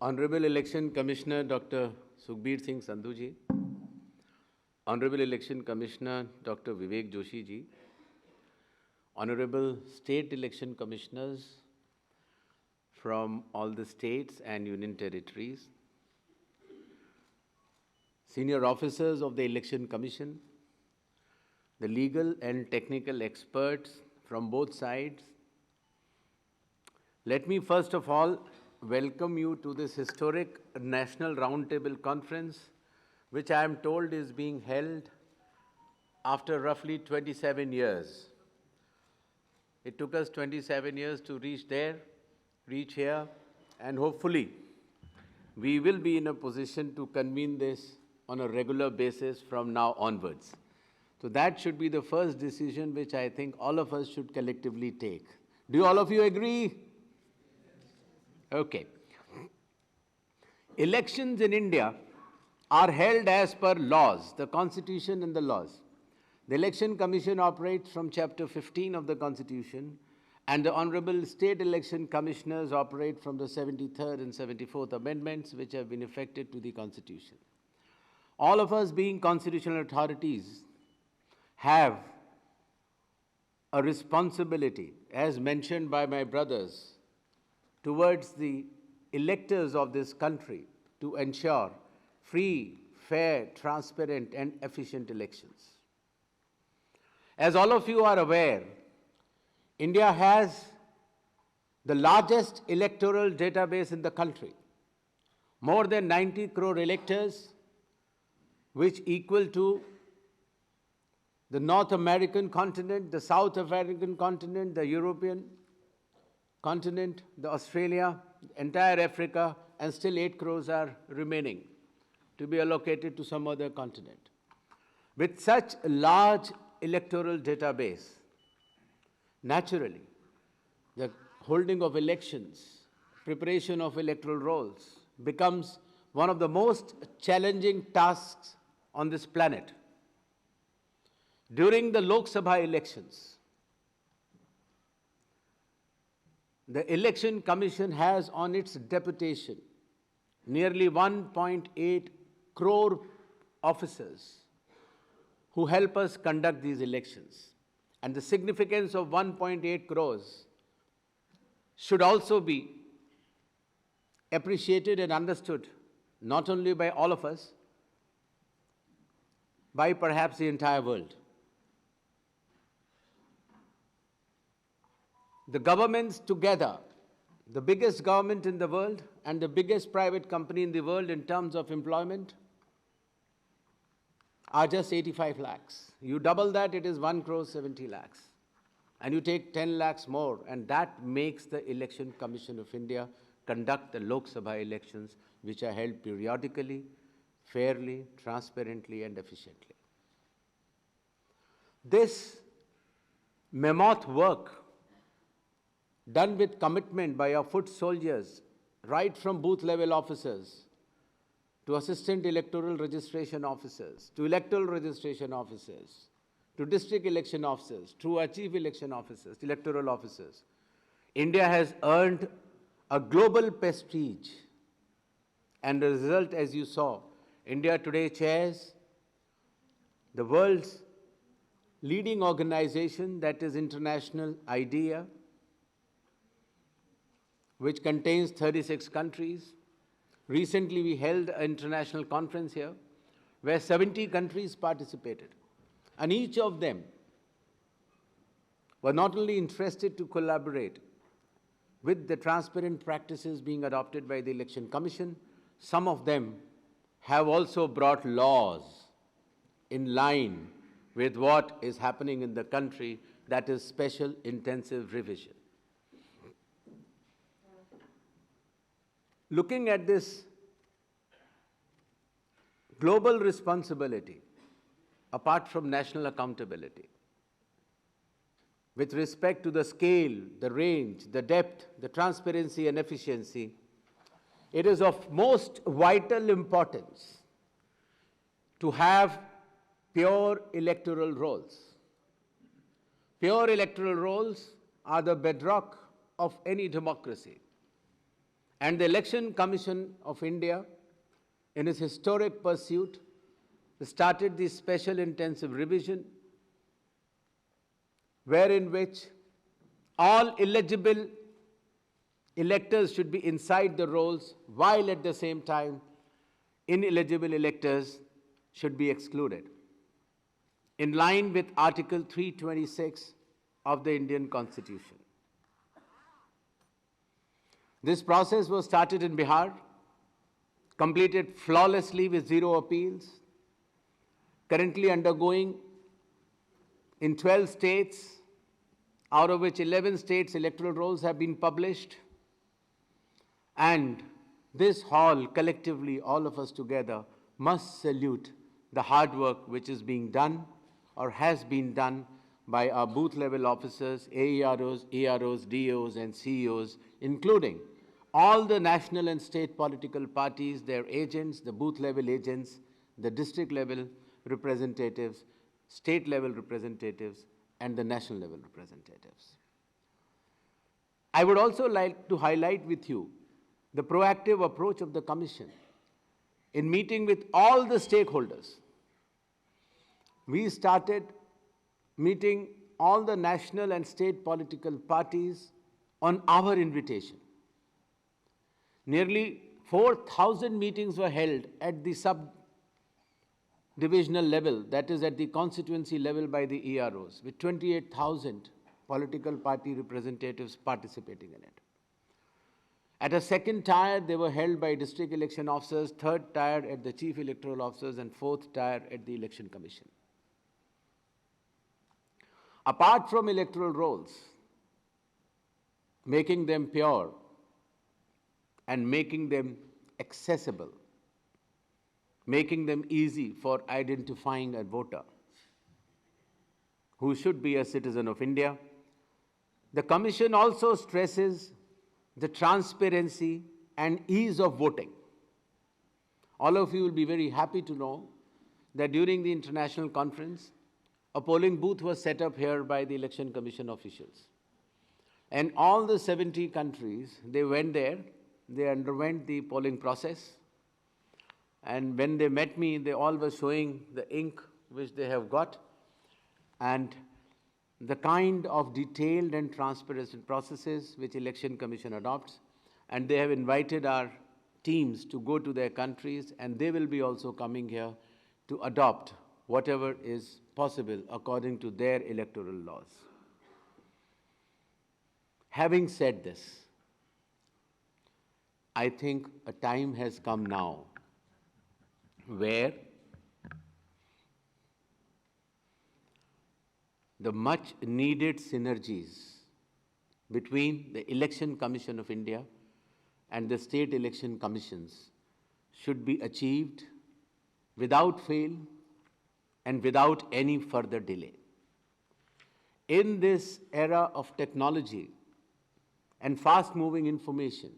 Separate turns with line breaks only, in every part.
Honorable Election Commissioner Dr. Sukhbir Singh Sandhu ji, Honorable Election Commissioner Dr. Vivek Joshi ji, Honorable State Election Commissioners from all the states and union territories, senior officers of the Election Commission, the legal and technical experts from both sides. Let me first of all welcome you to this historic National Roundtable Conference, which I am told is being held after roughly 27 years. It took us 27 years to reach here, and hopefully we will be in a position to convene this on a regular basis from now onwards. So that should be the first decision which I think all of us should collectively take. Do all of you agree? Okay. Elections in India are held as per laws, the Constitution and the laws. The Election Commission operates from Chapter 15 of the Constitution, and the Honorable State Election Commissioners operate from the 73rd and 74th Amendments, which have been effected to the Constitution. All of us, being constitutional authorities, have a responsibility, as mentioned by my brothers, towards the electors of this country to ensure free, fair, transparent, and efficient elections. As all of you are aware, India has the largest electoral database in the country. More than 90 crore electors, which equal to the North American continent, the South African continent, the European continent, the Australia, entire Africa, and still 8 crores are remaining to be allocated to some other continent. With such a large electoral database, naturally, the holding of elections, preparation of electoral rolls becomes one of the most challenging tasks on this planet. During the Lok Sabha elections, the Election Commission has on its deputation nearly 1.8 crore officers who help us conduct these elections. And the significance of 1.8 crores should also be appreciated and understood, not only by all of us, by perhaps the entire world. The governments together, the biggest government in the world and the biggest private company in the world in terms of employment, are just 85 lakhs. You double that, it is 1 crore 70 lakhs. And you take 10 lakhs more, and that makes the Election Commission of India conduct the Lok Sabha elections, which are held periodically, fairly, transparently, and efficiently. This mammoth work, done with commitment by our foot soldiers, right from booth level officers to assistant electoral registration officers, to electoral registration officers, to district election officers, to our chief election officers, electoral officers. India has earned a global prestige, and the result, as you saw, India today chairs the world's leading organization, that is International IDEA, which contains 36 countries. Recently, we held an international conference here where 70 countries participated. And each of them were not only interested to collaborate with the transparent practices being adopted by the Election Commission, some of them have also brought laws in line with what is happening in the country, that is special intensive revision. Looking at this global responsibility, apart from national accountability, with respect to the scale, the range, the depth, the transparency and efficiency, it is of most vital importance to have pure electoral rolls. Pure electoral rolls are the bedrock of any democracy. And the Election Commission of India, in its historic pursuit, started the special intensive revision, wherein which all eligible electors should be inside the rolls, while at the same time ineligible electors should be excluded, in line with Article 326 of the Indian Constitution. This process was started in Bihar, completed flawlessly with 0 appeals, currently undergoing in 12 states, out of which 11 states electoral rolls have been published. And this hall, collectively, all of us together, must salute the hard work which is being done or has been done by our booth level officers, AEROs, EROs, DOs and CEOs, including all the national and state political parties, their agents, the booth level agents, the district level representatives, state level representatives, and the national level representatives. I would also like to highlight with you the proactive approach of the Commission in meeting with all the stakeholders. We started meeting all the national and state political parties on our invitation. Nearly 4,000 meetings were held at the sub-divisional level, that is at the constituency level by the EROs, with 28,000 political party representatives participating in it. At a second tier, they were held by district election officers, third tier at the chief electoral officers, and fourth tier at the Election Commission. Apart from electoral rolls, making them pure and making them accessible, making them easy for identifying a voter who should be a citizen of India, the Commission also stresses the transparency and ease of voting. All of you will be very happy to know that during the international conference, a polling booth was set up here by the Election Commission officials. And all the 70 countries, they went there, they underwent the polling process. And when they met me, they all were showing the ink which they have got and the kind of detailed and transparent processes which Election Commission adopts. And they have invited our teams to go to their countries, and they will be also coming here to adopt whatever is possible according to their electoral laws. Having said this, I think a time has come now where the much needed synergies between the Election Commission of India and the state election commissions should be achieved without fail and without any further delay. In this era of technology and fast-moving information,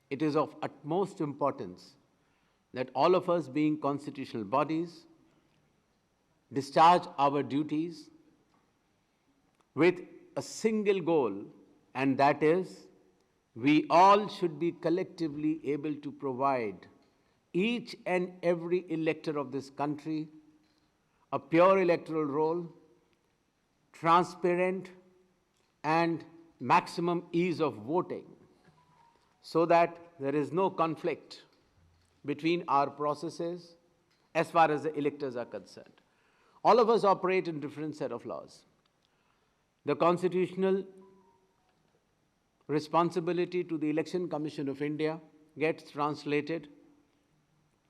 it is of utmost importance that all of us, being constitutional bodies, discharge our duties with a single goal, and that is, we all should be collectively able to provide each and every elector of this country a pure electoral roll, transparent and maximum ease of voting, so that there is no conflict between our processes as far as the electors are concerned. All of us operate in different set of laws. The constitutional responsibility to the Election Commission of India gets translated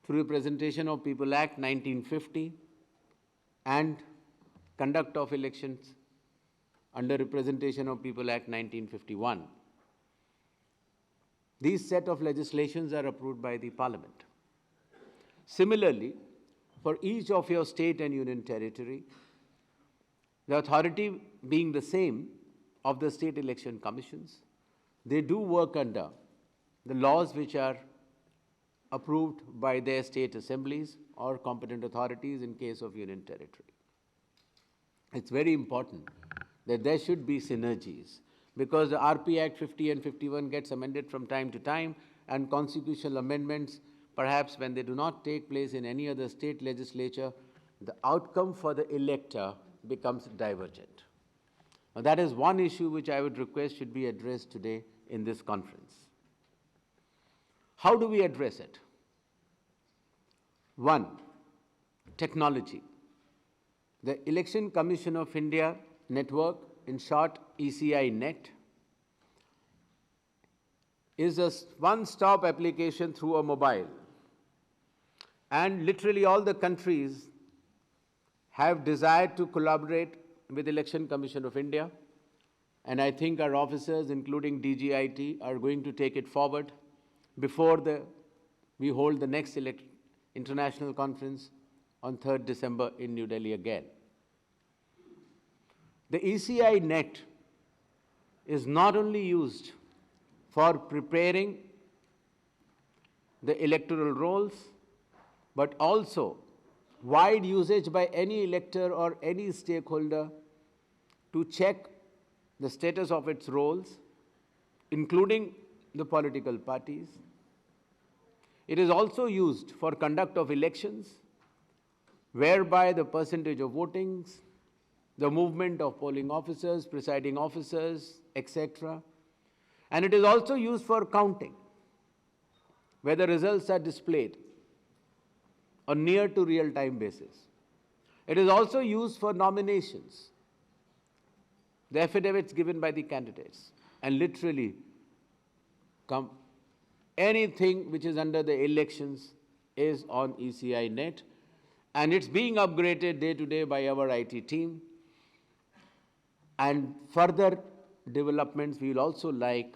through the Presentation of People Act 1950 and Conduct of Elections under Representation of People Act 1951. These set of legislations are approved by the Parliament. Similarly, for each of your state and union territory, the authority being the same of the state election commissions, they do work under the laws which are approved by their state assemblies or competent authorities in case of union territory. It's very important that there should be synergies because the RP Act 50 and 51 gets amended from time to time, and constitutional amendments, perhaps when they do not take place in any other state legislature, the outcome for the elector becomes divergent. Now, that is one issue which I would request should be addressed today in this conference. How do we address it? One, technology. The Election Commission of India network, in short ECI Net, is a one-stop application through a mobile. And literally all the countries have desired to collaborate with Election Commission of India. And I think our officers, including DGIT, are going to take it forward before we hold the next international conference on 3rd December in New Delhi again. The ECI Net is not only used for preparing the electoral rolls, but also wide usage by any elector or any stakeholder to check the status of its rolls, including the political parties. It is also used for conduct of elections, whereby the percentage of votings, the movement of polling officers, presiding officers, etc. And it is also used for counting, where the results are displayed on near to real-time basis. It is also used for nominations, the affidavits given by the candidates, and literally anything which is under the elections is on ECI Net, and it's being upgraded day to day by our IT team. And further developments we will also like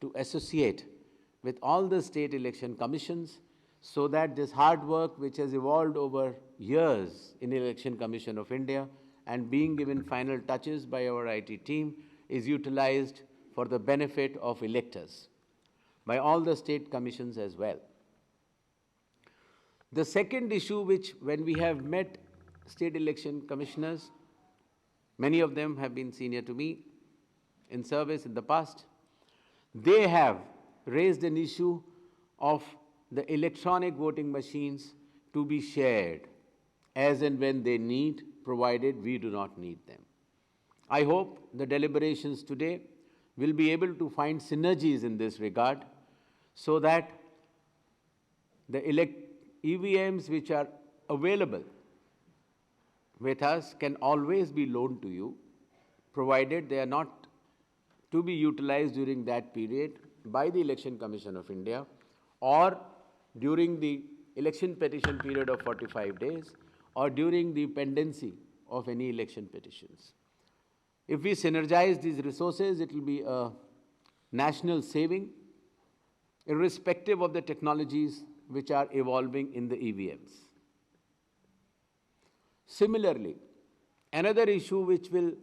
to associate with all the state election commissions, so that this hard work which has evolved over years in the Election Commission of India and being given final touches by our IT team is utilized for the benefit of electors by all the state commissions as well. The second issue which, when we have met state election commissioners, many of them have been senior to me in service in the past, they have raised an issue of the electronic voting machines to be shared as and when they need, provided we do not need them. I hope the deliberations today will be able to find synergies in this regard, so that the EVMs which are available with us can always be loaned to you, provided they are not to be utilized during that period by the Election Commission of India or during the election petition period of 45 days or during the pendency of any election petitions. If we synergize these resources, it will be a national saving, irrespective of the technologies which are evolving in the EVMs. Similarly, another issue which will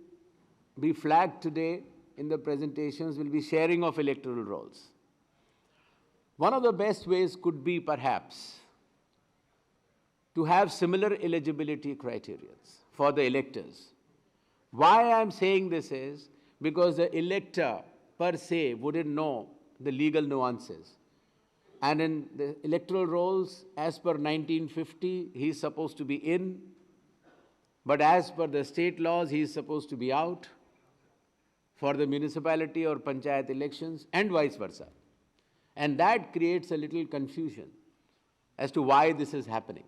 be flagged today in the presentations will be sharing of electoral rolls. One of the best ways could be perhaps to have similar eligibility criteria for the electors. Why I am saying this is because the elector per se wouldn't know the legal nuances. And in the electoral rolls, as per 1950, he is supposed to be in, but as per the state laws, he is supposed to be out for the municipality or panchayat elections, and vice versa. And that creates a little confusion as to why this is happening.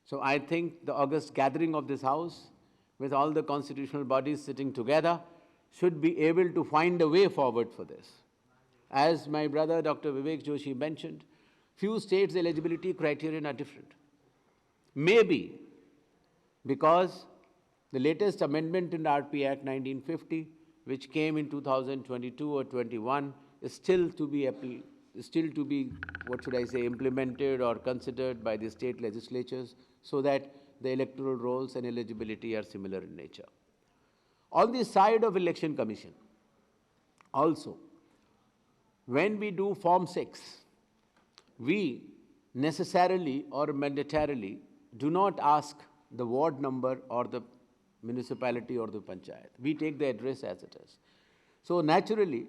So I think the August gathering of this House, with all the constitutional bodies sitting together, should be able to find a way forward for this. As my brother Dr. Vivek Joshi mentioned, few states' eligibility criterion are different. Maybe because the latest amendment in the RP Act 1950, which came in 2022 or 21, is still to be, implemented or considered by the state legislatures, so that the electoral rolls and eligibility are similar in nature. On the side of Election Commission, also, when we do Form 6, we necessarily or mandatorily do not ask the ward number or the municipality or the panchayat. We take the address as it is. So naturally,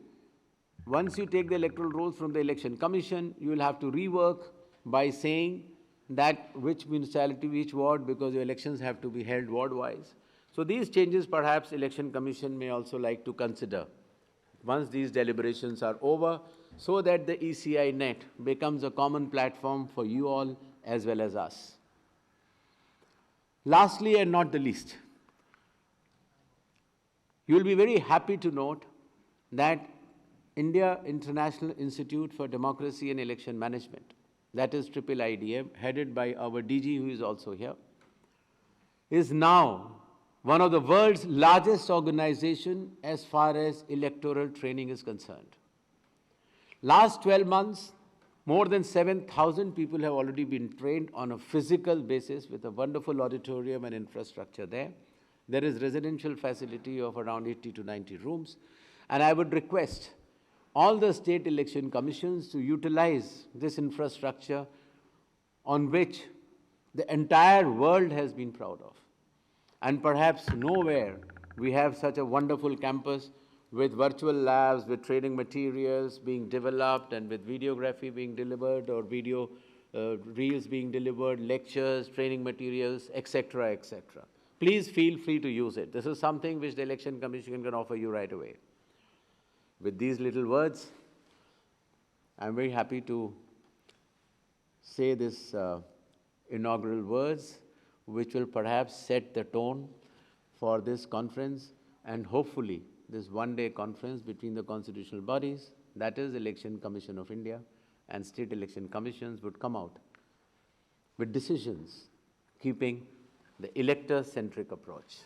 once you take the electoral rolls from the Election Commission, you will have to rework by saying that which municipality, which ward, because your elections have to be held ward-wise. So these changes perhaps Election Commission may also like to consider once these deliberations are over, so that the ECI net becomes a common platform for you all as well as us. Lastly and not the least, you will be very happy to note that India International Institute for Democracy and Election Management, that is IIIDM, headed by our DG who is also here, is now one of the world's largest organizations as far as electoral training is concerned. Last 12 months, more than 7,000 people have already been trained on a physical basis with a wonderful auditorium and infrastructure there. There is residential facility of around 80 to 90 rooms. And I would request all the state election commissions to utilize this infrastructure on which the entire world has been proud of. And perhaps nowhere we have such a wonderful campus with virtual labs, with training materials being developed and with videography being delivered or video reels being delivered, lectures, training materials, etc., etc. Please feel free to use it. This is something which the Election Commission can offer you right away. With these little words, I'm very happy to say this inaugural words, which will perhaps set the tone for this conference and hopefully this one-day conference between the constitutional bodies, that is Election Commission of India and state election commissions, would come out with decisions keeping the elector-centric approach.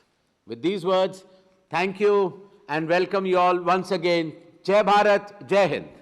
With these words, thank you and welcome you all once again. Jai Bharat, Jai Hind.